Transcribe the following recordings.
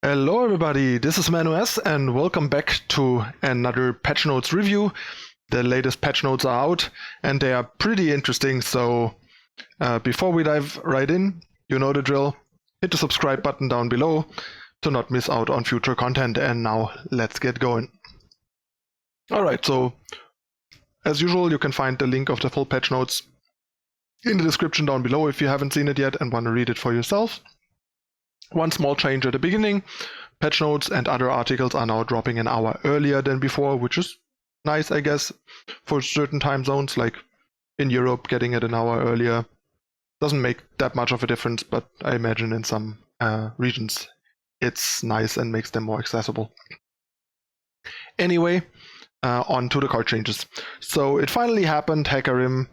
Hello everybody, this is ManuS and welcome back to another patch notes review. The latest patch notes are out and they are pretty interesting, so before we dive right in, you know the drill. Hit the subscribe button down below to not miss out on future content, and now let's get going. Alright, so as usual you can find the link of the full patch notes in the description down below if you haven't seen it yet and want to read it for yourself. One small change at the beginning: patch notes and other articles are now dropping an hour earlier than before, which is nice, I guess, for certain time zones. Like in Europe, getting it an hour earlier doesn't make that much of a difference, but I imagine in some regions it's nice and makes them more accessible. Anyway, on to the card changes. So it finally happened, Hecarim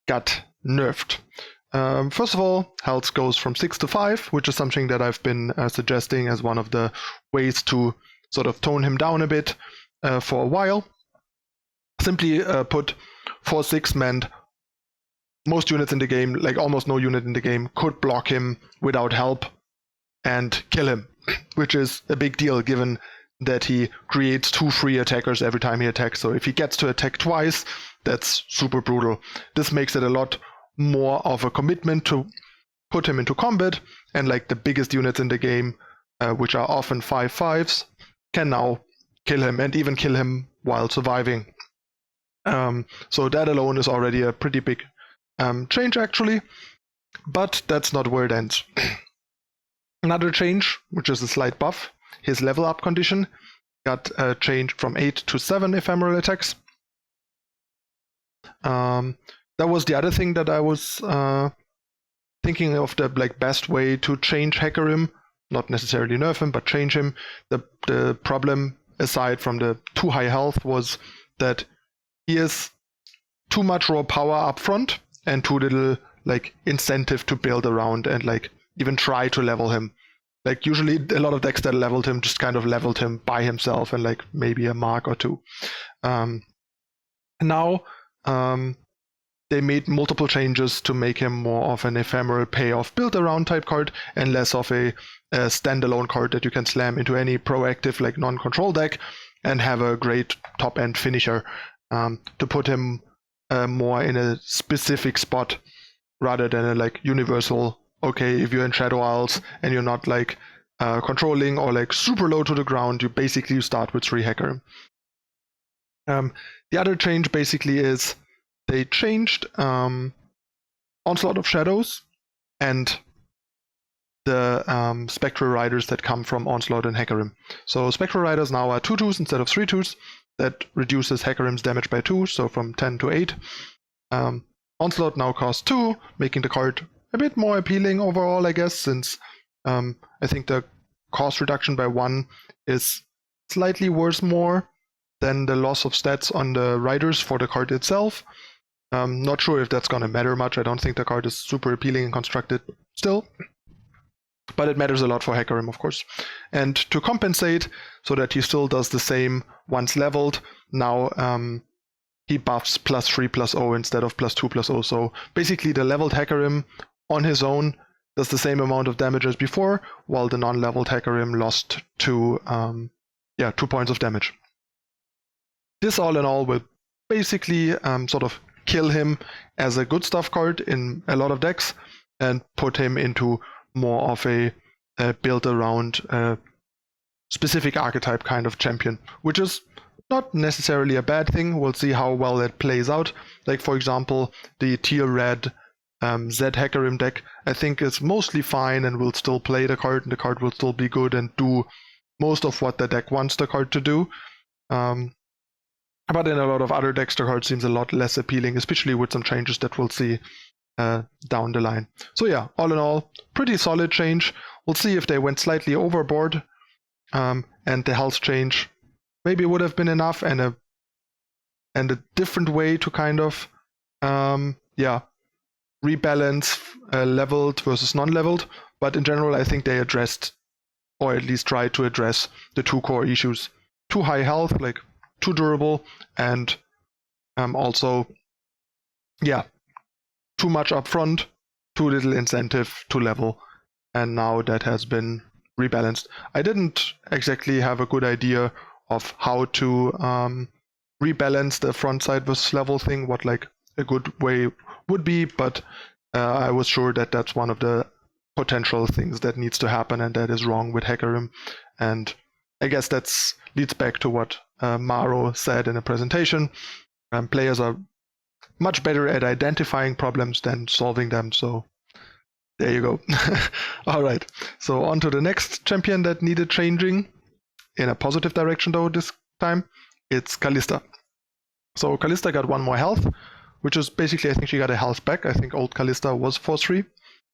got nerfed. First of all, health goes from 6 to 5, which is something that I've been suggesting as one of the ways to sort of tone him down a bit for a while. Simply put, 4/6 meant most units in the game, like almost no unit in the game, could block him without help and kill him, which is a big deal given that he creates 2 free attackers every time he attacks. So if he gets to attack twice, that's super brutal. This makes it a lot more of a commitment to put him into combat, and like the biggest units in the game, which are often 5/5s, can now kill him, and even kill him while surviving. So that alone is already a pretty big change actually, but that's not where it ends. Another change, which is a slight buff: his level up condition got changed from 8 to 7 ephemeral attacks. That was the other thing that I was thinking of, the best way to change Hecarim, not necessarily nerf him, but change him. The problem, aside from the too high health, was that he has too much raw power up front and too little incentive to build around and even try to level him. Usually a lot of decks that leveled him just kind of leveled him by himself and maybe a mark or two. Now they made multiple changes to make him more of an ephemeral payoff build around type card and less of a standalone card that you can slam into any proactive non-control deck and have a great top end finisher, to put him more in a specific spot rather than a universal, okay, if you're in Shadow Isles and you're not controlling or super low to the ground, you start with 3 Hecarim. The other change basically is they changed Onslaught of Shadows and the Spectral Riders that come from Onslaught and Hecarim. So Spectral Riders now are 2/2s instead of 3/2s. That reduces Hecarim's damage by 2, so from 10 to 8. Onslaught now costs 2, making the card a bit more appealing overall, I guess, since I think the cost reduction by 1 is slightly worth more than the loss of stats on the Riders for the card itself. Not sure if that's going to matter much. I don't think the card is super appealing and constructed still, but it matters a lot for Hecarim, of course. And to compensate, so that he still does the same once leveled, now he buffs +3/+0 instead of +2/+0. So basically the leveled Hecarim on his own does the same amount of damage as before, while the non-leveled Hecarim lost 2 points of damage. This all in all will basically sort of kill him as a good stuff card in a lot of decks and put him into more of a build around specific archetype kind of champion, which is not necessarily a bad thing. We'll see how well it plays out. For example, the tier red Z Hecarim deck, I think, is mostly fine and will still play the card, and the card will still be good and do most of what the deck wants the card to do. But in a lot of other decks, the card seems a lot less appealing, especially with some changes that we'll see down the line. So yeah, all in all, pretty solid change. We'll see if they went slightly overboard, and the health change maybe would have been enough, and a different way to kind of rebalance leveled versus non-leveled. But in general, I think they addressed, or at least tried to address, the 2 core issues: too high health, too durable, and also too much upfront, too little incentive to level. And now that has been rebalanced. I didn't exactly have a good idea of how to rebalance the front side versus level thing, what like a good way would be, but I was sure that that's one of the potential things that needs to happen, and that is wrong with Hecarim. And I guess that leads back to what Maro said in a presentation. Players are much better at identifying problems than solving them, so there you go. All right, so on to the next champion that needed changing, in a positive direction though this time. It's Calista. So Calista got 1 more health, which is basically, I think she got a health back. I think old Calista was Force 3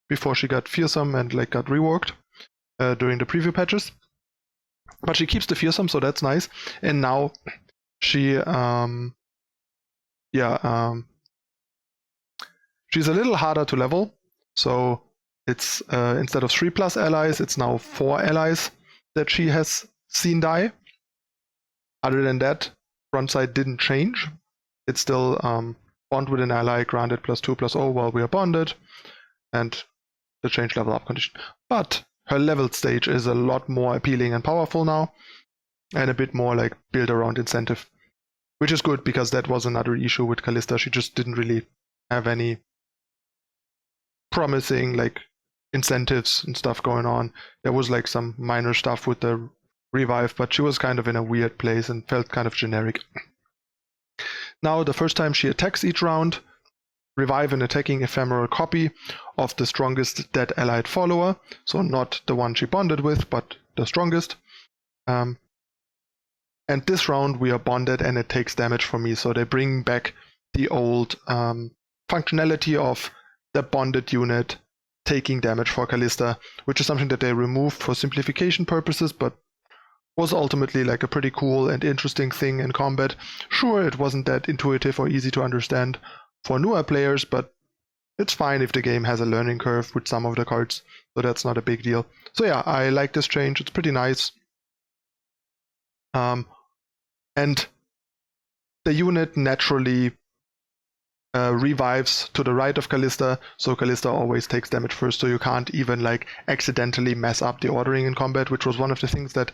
before she got fearsome and like got reworked during the preview patches. But she keeps the fearsome, so that's nice. And now she she's a little harder to level. So it's instead of 3+ allies, it's now 4 allies that she has seen die. Other than that, frontside didn't change. It's still bond with an ally granted +2/+0 while we are bonded, and the change level up condition. But her leveled stage is a lot more appealing and powerful now, and a bit more like build around incentive, which is good because that was another issue with Calista. She just didn't really have any promising like incentives and stuff going on. There was like some minor stuff with the revive, but she was kind of in a weird place and felt kind of generic. Now, the first time she attacks each round, revive an attacking ephemeral copy of the strongest dead allied follower, so not the one she bonded with, but the strongest. And this round we are bonded and it takes damage for me, so they bring back the old functionality of the bonded unit taking damage for Calista, which is something that they removed for simplification purposes, but was ultimately like a pretty cool and interesting thing in combat. Sure, it wasn't that intuitive or easy to understand for newer players, but it's fine if the game has a learning curve with some of the cards, so that's not a big deal. So yeah, I like this change, it's pretty nice. And the unit naturally revives to the right of Calista, so Calista always takes damage first, so you can't even like accidentally mess up the ordering in combat, which was one of the things that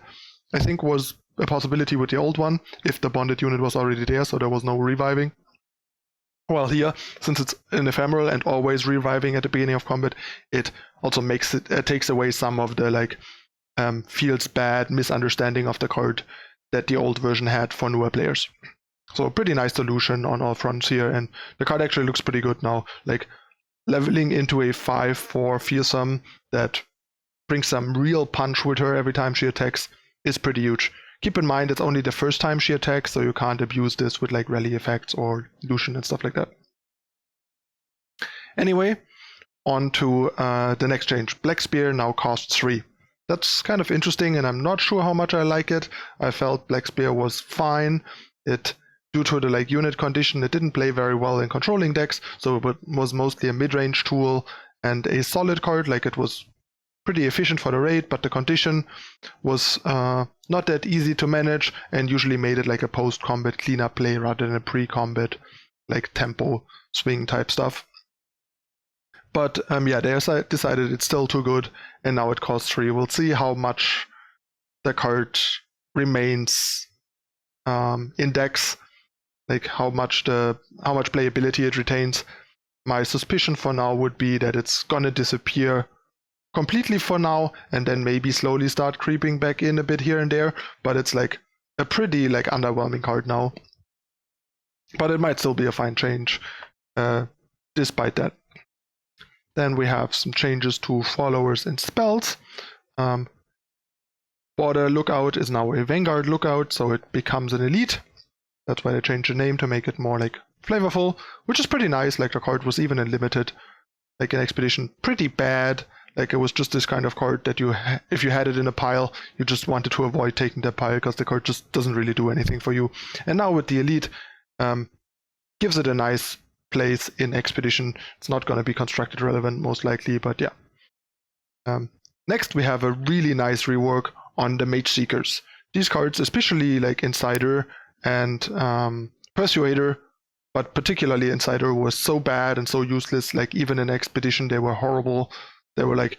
I think was a possibility with the old one, if the bonded unit was already there, so there was no reviving. Well, here, since it's an ephemeral and always reviving at the beginning of combat, it also makes it takes away some of the like feels bad misunderstanding of the card that the old version had for newer players. So a pretty nice solution on all fronts here, and the card actually looks pretty good now. Like leveling into a 5/4 fearsome that brings some real punch with her every time she attacks is pretty huge. Keep in mind it's only the first time she attacks, so you can't abuse this with like rally effects or Lucian and stuff like that. Anyway, on to the next change. Black Spear now costs 3. That's kind of interesting, and I'm not sure how much I like it. I felt Black Spear was fine. Due to the like unit condition, it didn't play very well in controlling decks, so it was mostly a mid-range tool and a solid card. Like it was pretty efficient for the raid, but the condition was not that easy to manage and usually made it like a post-combat cleanup play rather than a pre-combat like tempo swing type stuff. But yeah, they decided it's still too good, and now it costs 3. We'll see how much the card remains in decks, like how much playability it retains. My suspicion for now would be that it's gonna disappear completely for now, and then maybe slowly start creeping back in a bit here and there, but it's like a pretty like underwhelming card now. But it might still be a fine change despite that. Then we have some changes to followers and spells. Border Lookout is now a Vanguard Lookout, so it becomes an elite. That's why they changed the name to make it more like flavorful, which is pretty nice. Like the card was even in limited, like in Expedition, pretty bad. Like it was just this kind of card that if you had it in a pile, you just wanted to avoid taking that pile because the card just doesn't really do anything for you. And now with the elite, gives it a nice place in Expedition. It's not going to be constructed relevant most likely, but yeah. Next we have a really nice rework on the Mage Seekers. These cards, especially like Insider and Persuader, but particularly Insider, was so bad and so useless. Like even in Expedition they were horrible. They were like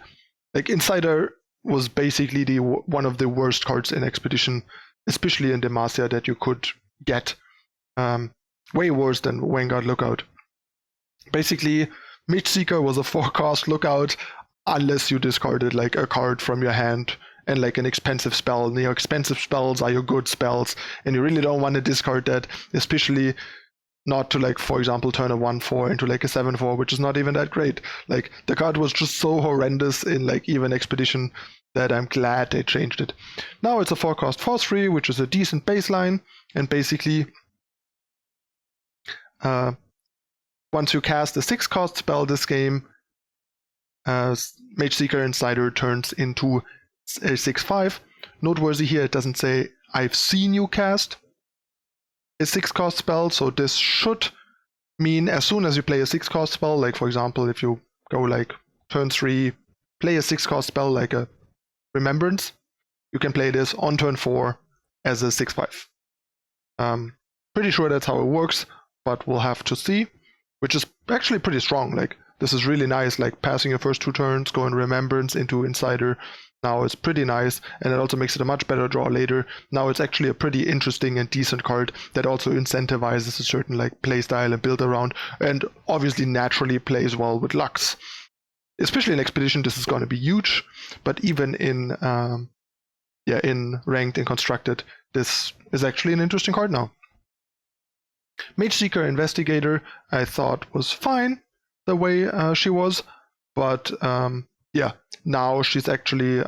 Insider was basically one of the worst cards in Expedition, especially in Demacia, that you could get. Way worse than Vanguard Lookout. Basically, Mage Seeker was a 4-cost lookout unless you discarded like a card from your hand and like an expensive spell. And your expensive spells are your good spells, and you really don't want to discard that, especially not to, like, for example, turn a 1/4 into like a 7/4, which is not even that great. Like, the card was just so horrendous in like even Expedition that I'm glad they changed it. Now it's a 4-cost 4/3, which is a decent baseline, and basically once you cast a 6-cost spell this game, Mage Seeker Insider turns into a 6/5. Noteworthy here, it doesn't say I've seen you cast a 6-cost spell, so this should mean as soon as you play a 6-cost spell, like for example, if you go like turn 3, play a 6-cost spell like a Remembrance, you can play this on turn 4 as a 6/5. Pretty sure that's how it works, but we'll have to see, which is actually pretty strong. Like, this is really nice, like passing your first 2 turns, going Remembrance into Insider. Now it's pretty nice, and it also makes it a much better draw later. Now it's actually a pretty interesting and decent card that also incentivizes a certain like playstyle and build around, and obviously naturally plays well with Lux. Especially in Expedition, this is going to be huge, but even in in Ranked and Constructed, this is actually an interesting card now. Mage Seeker Investigator, I thought was fine the way she was, but now she's actually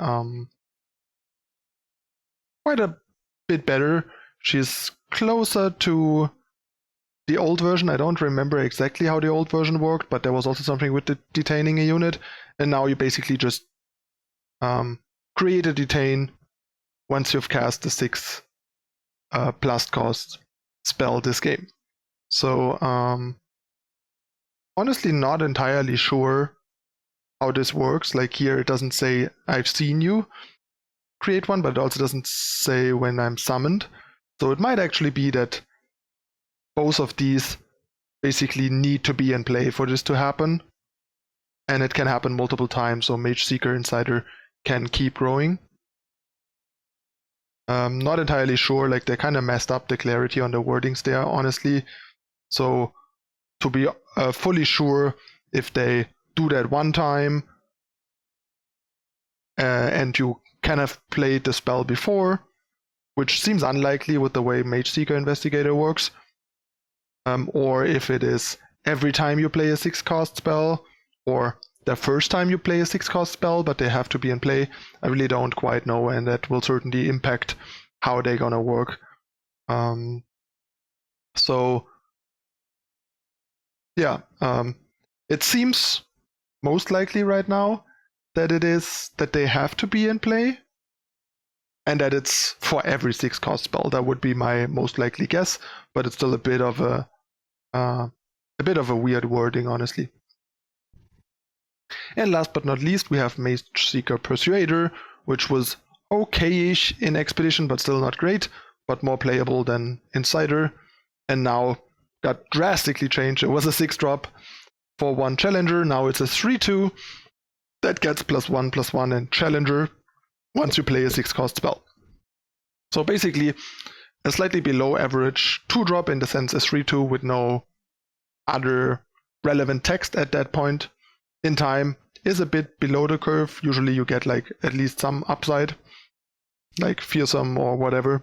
quite a bit better. She's closer to the old version. I don't remember exactly how the old version worked, but there was also something with detaining a unit, and now you basically just create a detain once you've cast the 6 plus cost spell this game. So honestly not entirely sure how this works. Like here it doesn't say I've seen you create one, but it also doesn't say when I'm summoned. So it might actually be that both of these basically need to be in play for this to happen, and it can happen multiple times, so Mage Seeker Insider can keep growing. Not entirely sure, like they kind of messed up the clarity on the wordings there, honestly. So to be fully sure if they do that one time and you can have played the spell before, which seems unlikely with the way Mage Seeker Investigator works, or if it is every time you play a 6-cost spell, or the first time you play a 6-cost spell, but they have to be in play. I really don't quite know, and that will certainly impact how they're gonna work. It seems most likely right now that it is that they have to be in play, and that it's for every 6-cost spell. That would be my most likely guess, but it's still a bit of a weird wording, honestly. And last but not least, we have Mage Seeker Persuader, which was okay-ish in Expedition, but still not great, but more playable than Insider, and now got drastically changed. It was a 6-drop for 1 Challenger, now it's a 3/2 that gets +1/+1 and Challenger once you play a 6-cost spell. So basically, a slightly below average 2-drop, in the sense a 3/2 with no other relevant text at that point in time is a bit below the curve. Usually you get like at least some upside, like Fearsome or whatever.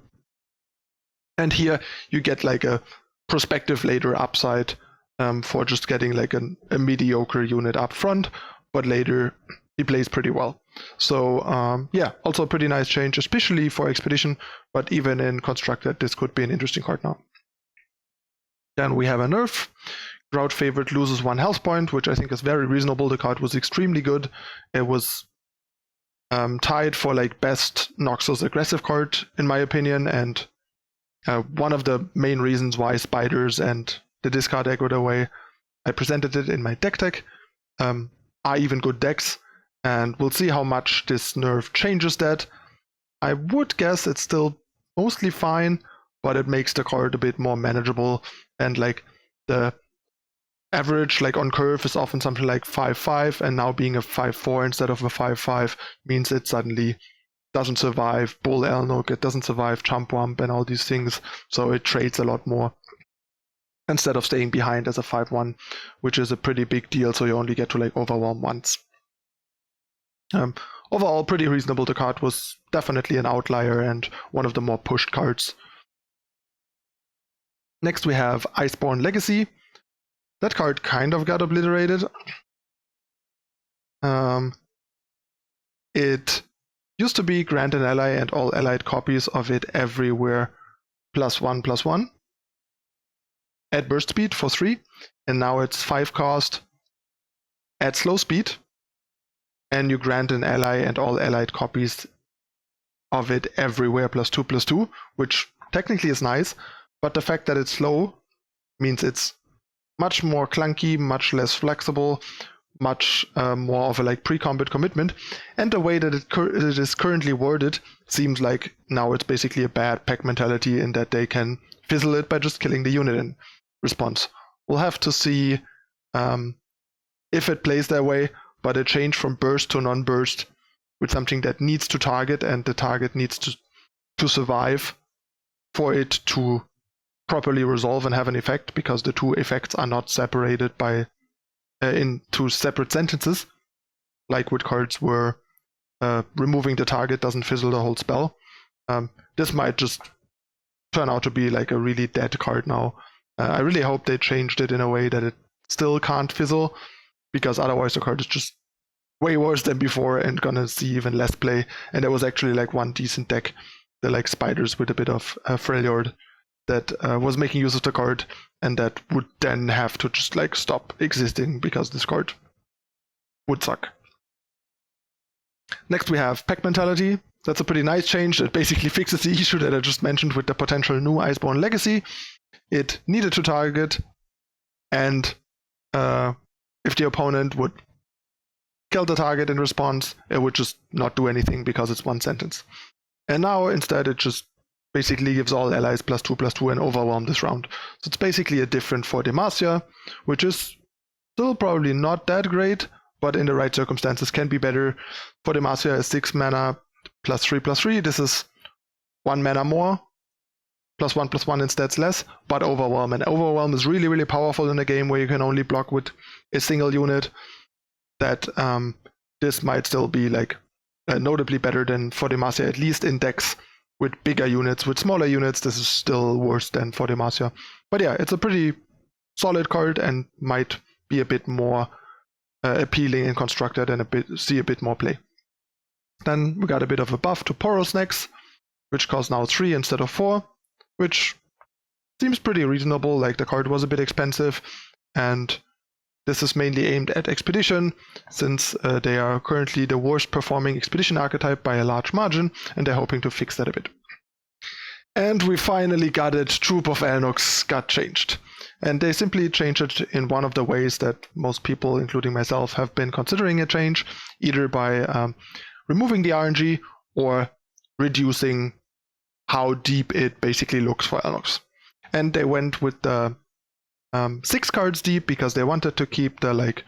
And here you get like a prospective later upside for just getting like a mediocre unit up front, but later he plays pretty well. So also a pretty nice change, especially for Expedition, but even in Constructed this could be an interesting card now. Then we have a nerf. Drought Favorite loses 1 health point, which I think is very reasonable. The card was extremely good. It was tied for like best Noxus aggressive card in my opinion, and one of the main reasons why Spiders and the discard deck were the way I presented it in my deck tech are even good decks, and we'll see how much this nerf changes that. I would guess it's still mostly fine, but it makes the card a bit more manageable, and like the average, like on curve, is often something like 5-5, and now being a 5-4 instead of a 5-5 means it suddenly doesn't survive Bull Elnuk, it doesn't survive Chump Wump and all these things, so it trades a lot more instead of staying behind as a 5-1, which is a pretty big deal, so you only get to like overwhelm once. Overall, pretty reasonable. The card was definitely an outlier and one of the more pushed cards. Next we have Ispawn Legacy. That card kind of got obliterated. It used to be grant an ally and all allied copies of it everywhere +1/+1 at burst speed for 3, and now it's 5 cost at slow speed, and you grant an ally and all allied copies of it everywhere +2/+2, which technically is nice, but the fact that it's slow means it's much more clunky, much less flexible, much more of a like pre-combat commitment, and the way that it is currently worded seems like now it's basically a bad pack mentality in that they can fizzle it by just killing the unit in response. We'll have to see if it plays that way, but a change from burst to non-burst with something that needs to target and the target needs to survive for it to properly resolve and have an effect, because the two effects are not separated by into separate sentences, like with cards where removing the target doesn't fizzle the whole spell. This might just turn out to be like a really dead card now. I really hope they changed it in a way that it still can't fizzle, because otherwise the card is just way worse than before and gonna see even less play. And there was actually like one decent deck, the like spiders with a bit of Freljord, that was making use of the card, and that would then have to just like stop existing because this card would suck. Next we have Pack Mentality. That's a pretty nice change. It basically fixes the issue that I just mentioned with the potential new Ispawn Legacy. It needed to target, and if the opponent would kill the target in response, it would just not do anything because it's one sentence. And now instead it just basically gives all allies +2/+2 and overwhelm this round. So it's basically a different for Demacia, which is still probably not that great, but in the right circumstances can be better. For Demacia is 6 mana +3/+3. This is 1 mana more, +1/+1 instead less, but overwhelm. And overwhelm is really, really powerful in a game where you can only block with a single unit. That this might still be like notably better than for Demacia, at least in decks with bigger units. With smaller units, this is still worse than for Demacia. But yeah, it's a pretty solid card and might be a bit more appealing and constructed and see a bit more play. Then we got a bit of a buff to Poros next, which costs now 3 instead of 4, which seems pretty reasonable. Like, the card was a bit expensive, and this is mainly aimed at Expedition, since they are currently the worst performing Expedition archetype by a large margin, and they're hoping to fix that a bit. And we finally got it. Troop of Elnuks got changed. And they simply changed it in one of the ways that most people, including myself, have been considering a change, either by removing the RNG or reducing how deep it basically looks for Elnuks. And they went with the 6 cards deep because they wanted to keep the like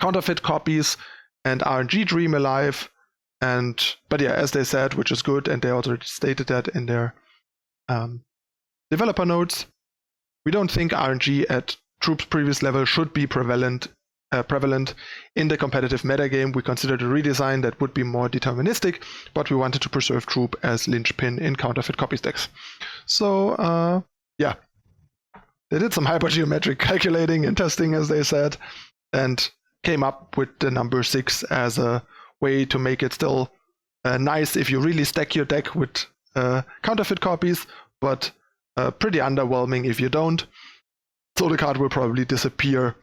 counterfeit copies and RNG dream alive. But yeah, as they said, which is good, and they already stated that in their developer notes, we don't think RNG at Troop's previous level should be prevalent in the competitive metagame. We considered a redesign that would be more deterministic, but we wanted to preserve Troop as linchpin in counterfeit copies decks. So yeah, they did some hypergeometric calculating and testing, as they said, and came up with the number 6 as a way to make it still nice if you really stack your deck with counterfeit copies, but pretty underwhelming if you don't. So the card will probably disappear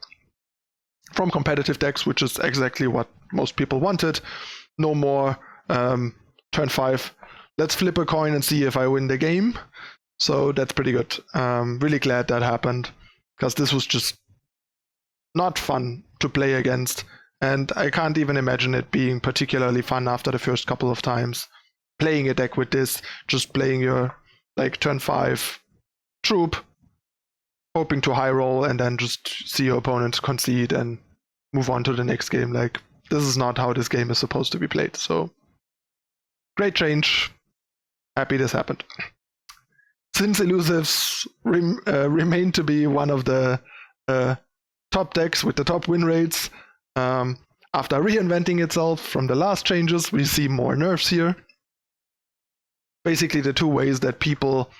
from competitive decks, which is exactly what most people wanted. No more turn 5, let's flip a coin and see if I win the game. So that's pretty good. Really glad that happened, because this was just not fun to play against, and I can't even imagine it being particularly fun after the first couple of times playing a deck with this, just playing your like turn 5 Troop, hoping to high roll and then just see your opponent concede and move on to the next game. Like, this is not how this game is supposed to be played. So, great change. Happy this happened. Since elusives remain to be one of the top decks with the top win rates, after reinventing itself from the last changes, we see more nerfs here. Basically, the two ways that people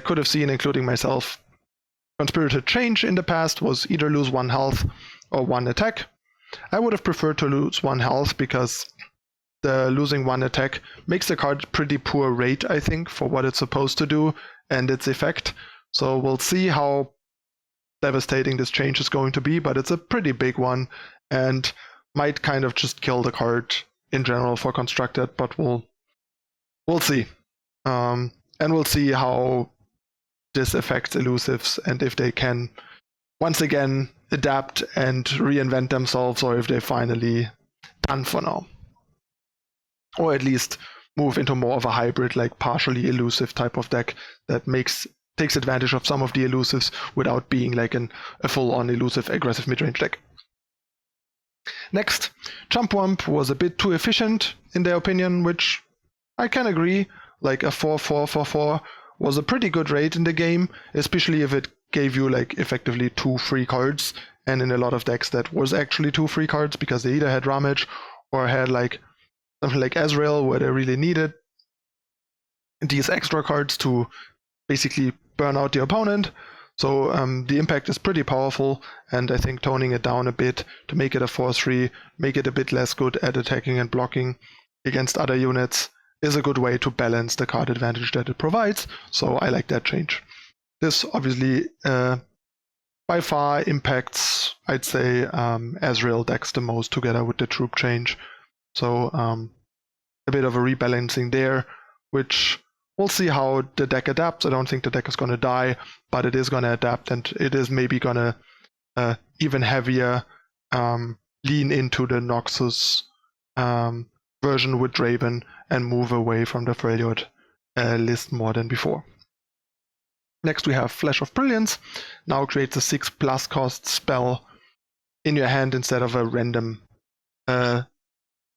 could have seen, including myself, Conspirator change in the past was either lose 1 health or 1 attack. I would have preferred to lose 1 health because the losing 1 attack makes the card pretty poor rate, I think, for what it's supposed to do and its effect. So we'll see how devastating this change is going to be, but it's a pretty big one and might kind of just kill the card in general for Constructed, but we'll see. And we'll see how this affects elusives and if they can once again adapt and reinvent themselves, or if they're finally done for now. Or at least move into more of a hybrid, like partially elusive type of deck that takes advantage of some of the elusives without being like a full-on elusive aggressive midrange deck. Next, Jump Womp was a bit too efficient in their opinion, which I can agree. Like a 4-4-4-4 was a pretty good rate in the game, especially if it gave you like effectively 2 free cards, and in a lot of decks that was actually 2 free cards because they either had Ramage or had like something like Ezreal where they really needed these extra cards to basically burn out the opponent. So the impact is pretty powerful, and I think toning it down a bit to make it a 4-3, make it a bit less good at attacking and blocking against other units is a good way to balance the card advantage that it provides, so I like that change. This obviously by far impacts, I'd say, Ezreal decks the most together with the troop change. So a bit of a rebalancing there, which we'll see how the deck adapts. I don't think the deck is going to die, but it is going to adapt, and it is maybe going to even heavier lean into the Noxus version with Draven and move away from the Freljord list more than before. Next we have Flash of Brilliance. Now creates a 6+ cost spell in your hand instead of a random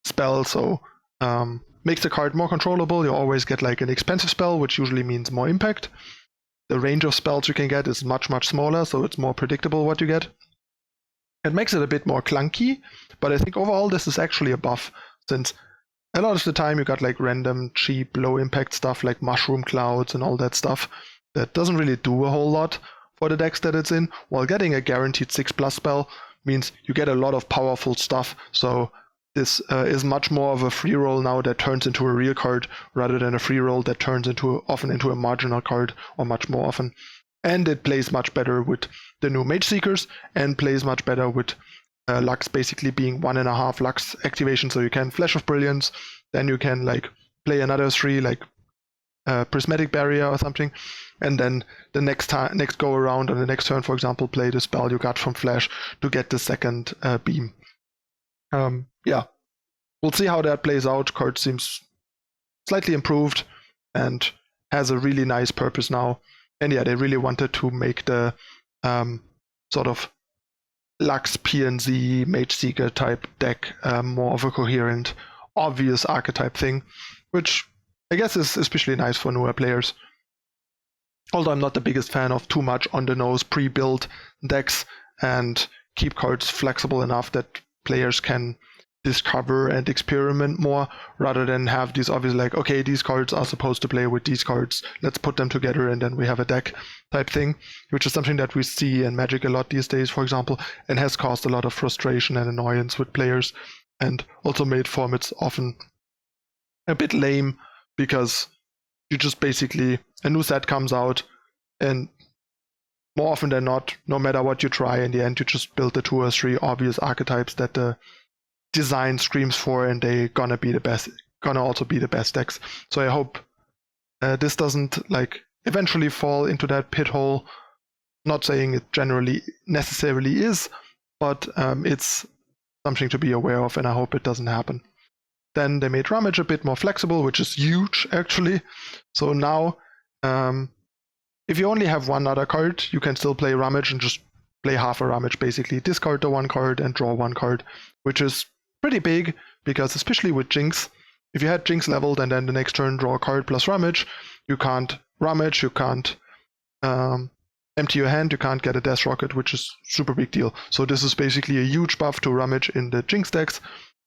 spell, so makes the card more controllable. You always get like an expensive spell, which usually means more impact. The range of spells you can get is much smaller, so it's more predictable what you get. It makes it a bit more clunky, but I think overall this is actually a buff, since a lot of the time you got like random, cheap, low impact stuff like Mushroom Clouds and all that stuff that doesn't really do a whole lot for the decks that it's in, while getting a guaranteed 6+ spell means you get a lot of powerful stuff. So this is much more of a free roll now that turns into a real card rather than a free roll that turns often into a marginal card, or much more often. And it plays much better with the new Mage Seekers and plays much better with Lux basically being 1.5 Lux activation, so you can Flash of Brilliance, then you can like play another 3 like Prismatic Barrier or something, and then the next go around on the next turn, for example, play the spell you got from Flash to get the second beam. Yeah, we'll see how that plays out. Card seems slightly improved and has a really nice purpose now. And yeah, they really wanted to make the sort of Lux PNZ Mage Seeker type deck more of a coherent, obvious archetype thing, which I guess is especially nice for newer players. Although I'm not the biggest fan of too much on-the-nose pre-built decks, and keep cards flexible enough that players can discover and experiment more, rather than have these obvious like, okay, these cards are supposed to play with these cards, let's put them together and then we have a deck type thing, which is something that we see in Magic a lot these days, for example, and has caused a lot of frustration and annoyance with players, and also made formats often a bit lame, because you just basically, a new set comes out, and more often than not, no matter what you try, in the end you just build the 2 or 3 obvious archetypes that the design screams for, and they're gonna also be the best decks. So I hope this doesn't like eventually fall into that pit hole. Not saying it generally necessarily is, but it's something to be aware of, and I hope it doesn't happen. Then they made Ramage a bit more flexible, which is huge actually. So now if you only have one other card, you can still play Rummage and just play half a Rummage, basically. Discard the one card and draw one card, which is pretty big, because especially with Jinx, if you had Jinx leveled and then the next turn draw a card plus Rummage, you can't Rummage, you can't empty your hand, you can't get a Death Rocket, which is super big deal. So this is basically a huge buff to Rummage in the Jinx decks,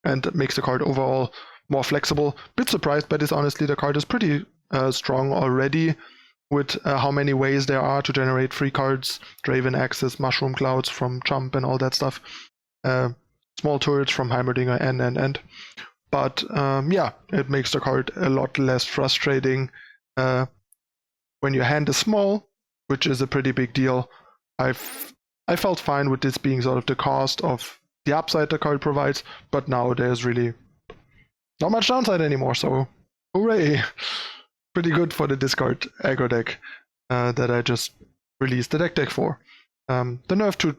and makes the card overall more flexible. Bit surprised by this, honestly. The card is pretty strong already, with how many ways there are to generate free cards. Draven Axis, Mushroom Clouds from Jump and all that stuff. Small turrets from Heimerdinger and. But yeah, it makes the card a lot less frustrating when your hand is small, which is a pretty big deal. I felt fine with this being sort of the cost of the upside the card provides, but now there's really not much downside anymore, so hooray! Pretty good for the discard aggro deck that I just released the deck for. The nerf to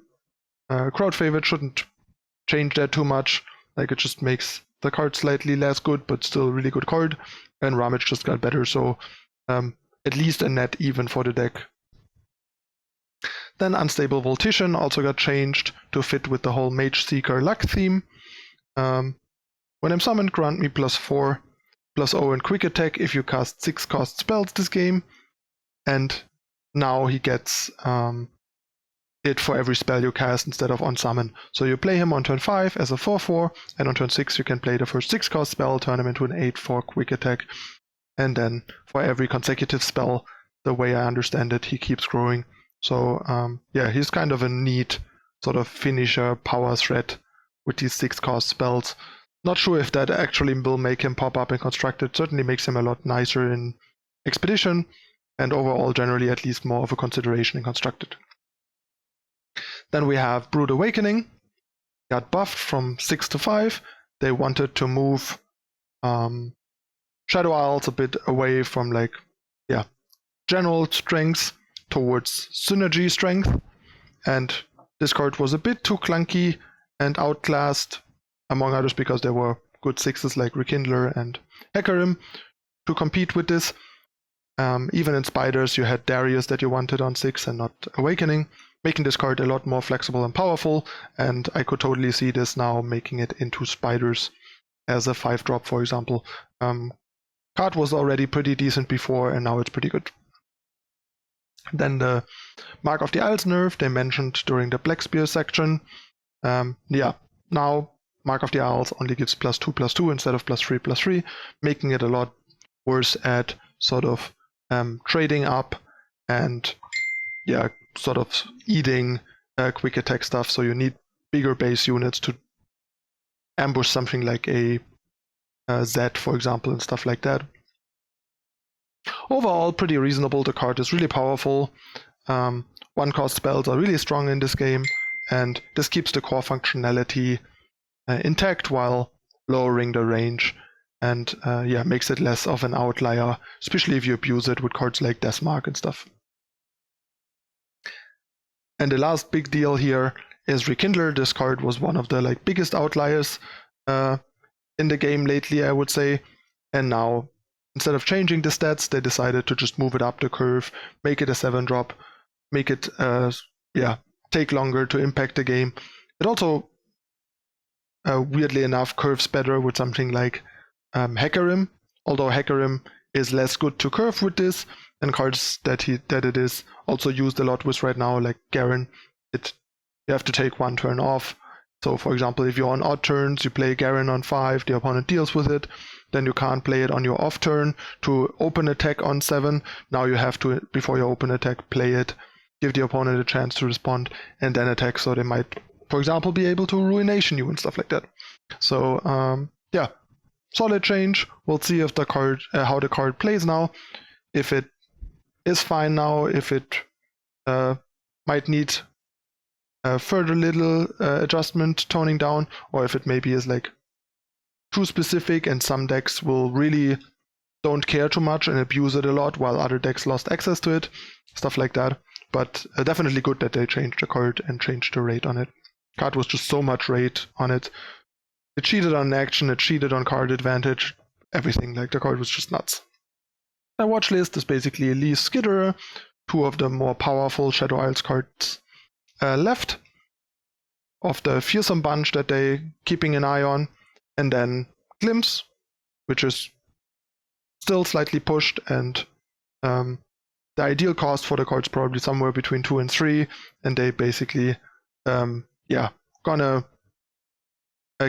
crowd favorite shouldn't change that too much, like it just makes the card slightly less good, but still really good card, and Rummage just got better, so at least a net even for the deck. Then Unstable Voltician also got changed to fit with the whole Mage Seeker luck theme. When I'm summoned, grant me +4/+0 and quick attack if you cast 6 cost spells this game, and now he gets it for every spell you cast instead of on summon. So you play him on turn 5 as a 4/4, and on turn 6 you can play the first 6 cost spell, turn him into an 8/4 quick attack, and then for every consecutive spell, the way I understand it, he keeps growing. So yeah, he's kind of a neat sort of finisher power threat with these 6 cost spells. Not sure if that actually will make him pop up in Constructed. Certainly makes him a lot nicer in Expedition, and overall generally at least more of a consideration in Constructed. Then we have Brood Awakening. Got buffed from 6 to 5. They wanted to move Shadow Isles a bit away from like, yeah, general strengths towards synergy strength, and this card was a bit too clunky and outclassed, among others because there were good 6s like Rekindler and Hecarim to compete with this. Even in Spiders you had Darius that you wanted on 6 and not Awakening, making this card a lot more flexible and powerful, and I could totally see this now making it into Spiders as a 5-drop, for example. Card was already pretty decent before, and now it's pretty good. Then the Mark of the Isles nerf they mentioned during the Blackspear section. Yeah, now Mark of the Isles only gives +2/+2 instead of +3/+3, making it a lot worse at sort of trading up and, yeah, sort of eating quick attack stuff. So you need bigger base units to ambush something like a Z, for example, and stuff like that. Overall, pretty reasonable. The card is really powerful. 1-cost spells are really strong in this game, and this keeps the core functionality intact while lowering the range, and yeah, makes it less of an outlier, especially if you abuse it with cards like Deathmark and stuff. And the last big deal here is Rekindler. This card was one of the like biggest outliers in the game lately, I would say, and now instead of changing the stats, they decided to just move it up the curve, make it a 7-drop, make it yeah, take longer to impact the game. It also weirdly enough curves better with something like Hecarim, although Hecarim is less good to curve with this, and cards that it is also used a lot with right now, like Garen, you have to take 1 turn off. So for example, if you're on odd turns, you play Garen on 5, the opponent deals with it, then you can't play it on your off turn to open attack on 7. Now you have to, before you open attack, play it, give the opponent a chance to respond, and then attack, so they might, for example, be able to Ruination you and stuff like that. So yeah, solid change. We'll see if the card, how the card plays now, if it is fine now, if it might need further little adjustment, toning down, or if it maybe is like too specific and some decks will really don't care too much and abuse it a lot while other decks lost access to it, stuff like that. But definitely good that they changed the card and changed the rate on it. Card was just so much rate on it. It cheated on action, it cheated on card advantage, everything. Like the card was just nuts. A Watchlist is basically a Lee Skitterer two of the more powerful Shadow Isles cards left of the fearsome bunch that they keeping an eye on, and then Glimpse, which is still slightly pushed, and the ideal cost for the card's probably somewhere between 2 and 3, and they basically gonna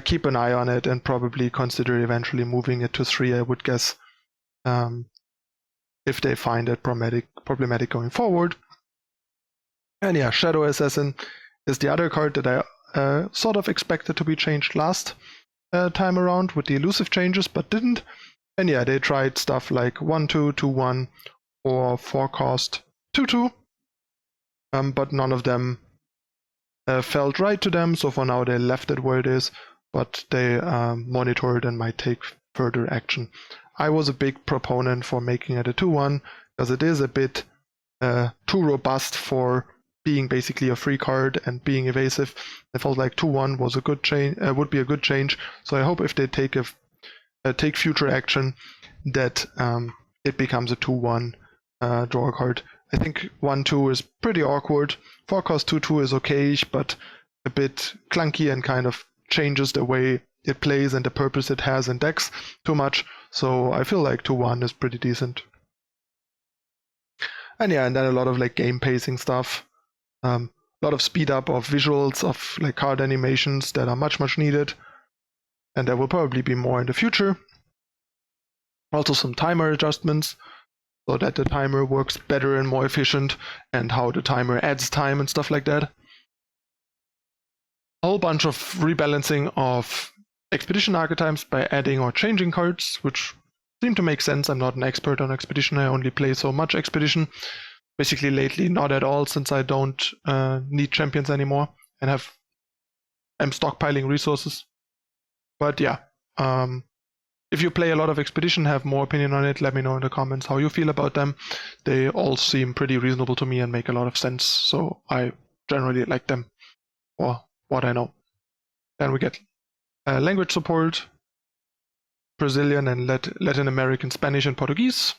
keep an eye on it and probably consider eventually moving it to 3, I would guess, if they find it problematic going forward. And yeah, Shadow Assassin is the other card that I sort of expected to be changed last time around with the elusive changes, but didn't. And yeah, they tried stuff like 1/2, 2/1, or 4-cost 2/2, but none of them felt right to them, so for now they left it where it is, but they monitor it and might take further action. I was a big proponent for making it a 2/1, because it is a bit too robust for being basically a free card and being evasive. I felt like 2/1 was a good change, would be a good change. So I hope if they take future action, that it becomes a 2/1 draw card. I think 1/2 is pretty awkward. 4-cost 2/2 is okay-ish, but a bit clunky and kind of changes the way it plays and the purpose it has in decks too much. So I feel like 2/1 is pretty decent. And yeah, and then a lot of like game pacing stuff. A lot of speed up of visuals of like card animations that are much needed, and there will probably be more in the future. Also some timer adjustments so that the timer works better and more efficient, and how the timer adds time and stuff like that. A whole bunch of rebalancing of expedition archetypes by adding or changing cards, which seem to make sense. I'm not an expert on expedition, I only play so much expedition. Basically lately not at all, since I don't need champions anymore and I'm stockpiling resources. But yeah, if you play a lot of expedition, have more opinion on it, let me know in the comments how you feel about them. They all seem pretty reasonable to me and make a lot of sense, so I generally like them for what I know. Then we get language support, Brazilian and Latin American, Spanish and Portuguese,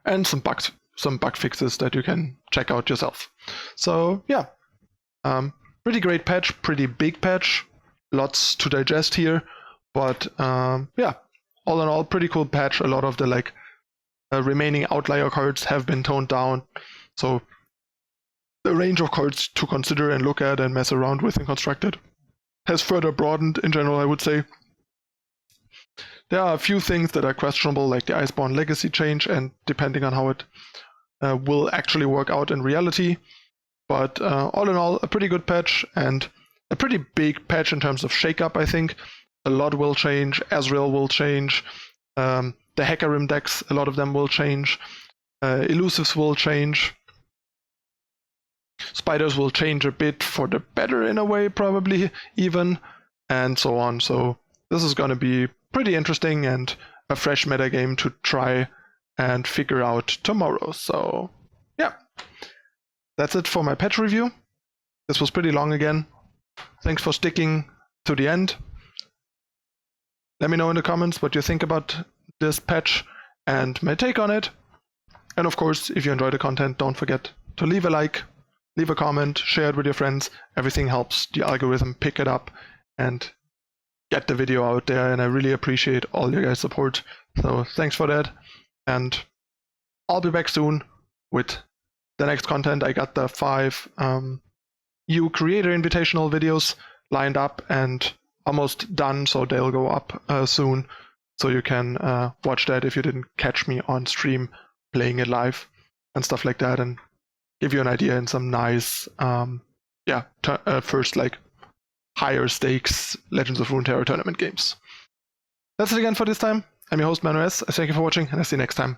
and some bug fixes that you can check out yourself. So yeah, pretty great patch, pretty big patch, lots to digest here, but yeah, all in all, pretty cool patch. A lot of the remaining outlier cards have been toned down, so the range of cards to consider and look at and mess around with in Constructed has further broadened in general, I would say. There are a few things that are questionable, like the Ispawn Legacy change, and depending on how it will actually work out in reality. But all in all, a pretty good patch, and a pretty big patch in terms of shakeup, I think. A lot will change. Ezreal will change. The Hecarim decks, a lot of them will change. Elusives will change. Spiders will change a bit for the better in a way, probably, even, and so on. So this is going to be pretty interesting and a fresh meta game to try and figure out tomorrow. So yeah, that's it for my patch review. This was pretty long again. Thanks for sticking to the end. Let me know in the comments what you think about this patch and my take on it. And of course, if you enjoy the content, don't forget to leave a like, leave a comment, share it with your friends. Everything helps the algorithm pick it up and get the video out there, and I really appreciate all your guys' support. So thanks for that, and I'll be back soon with the next content. I got the 5 EU Creator Invitational videos lined up and almost done, so they'll go up soon, so you can watch that if you didn't catch me on stream playing it live and stuff like that, and give you an idea in some nice first higher stakes Legends of Runeterra tournament games. That's it again for this time. I'm your host ManuS. I thank you for watching, and I'll see you next time.